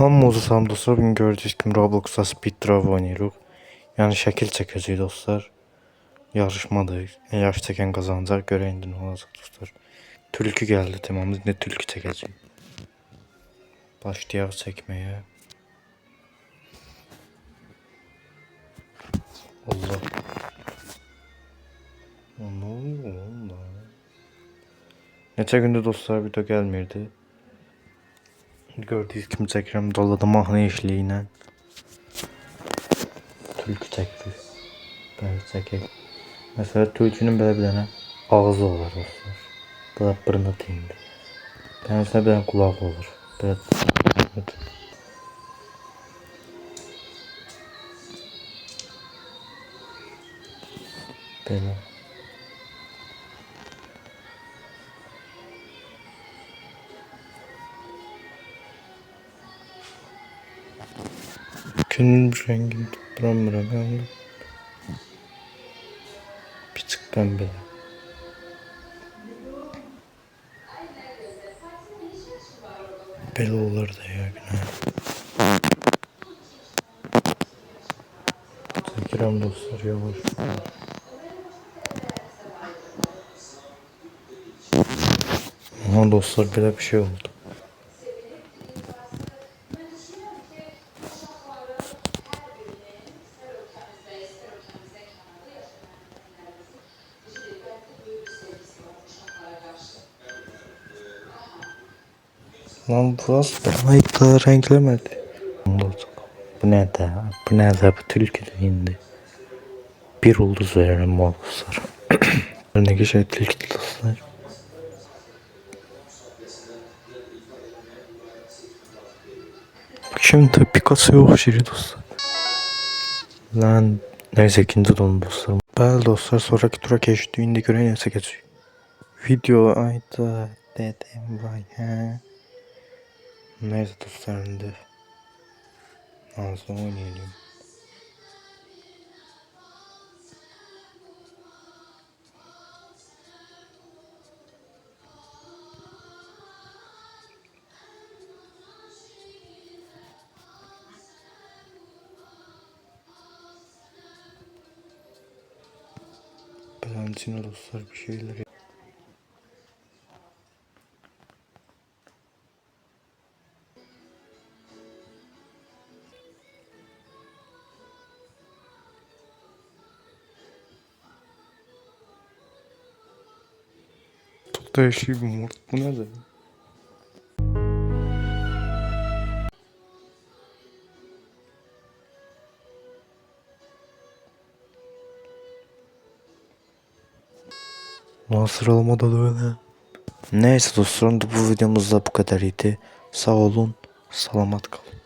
Hamımızı salam dostlar, bugün gördüğünüz kimi Roblox'ta Speed Draw oynayırıq. Yəni şəkil çəkəcəyik dostlar. Yarışmadır. Yarış çəkən qazanacaq. Görək indi nə olacaq dostlar. Tülkü gəldi temamız. İndi tülkü çəkəcəyik. Başlayaq çəkməyə. Allah. Ne oluyor Allah? Neçə gündür dostlar video gəlmirdi. Gördüyünüz kimi çəkirəm, doladı mahnı işliyi ilə. Tülkü çəkdik. Bəli çəkək. Mesela tülkünün belə bir dənə ağzı olur dostlar. Belə burnu tindi. Mesela bir dənə qulağı olur. Belə. Belə. Günün rengini tutturamıyorum yani. Bir tık pembe. Böyle olur da ya günah. Çekirəm dostlar yavaş. Ama dostlar böyle bir şey oldu. Lan burası bana ilk daha renklemedi. Bu ne de? Bu ne de? Bu tülkü de indi. Bir ulduz verelim bu dostlar. Ne güzel tülkü dostlar. Şimdi Picasso'ya oxşayır dostlar. Lan neyse ikinci donu dostlar. Bəli dostlar, sonraki tura keçdik. İndi görək necə keçik. Video ayda dedim vay hə. Neyse dostlar indi. Ağzına oynayalım. Balancina dostlar bir şeyler. Çok değişik bir mort. Bu ne de? Lan sıralamada da öyle. Neyse dostlarım, bu videomuzda bu kadar idi. Sağ olun, salamat kalın.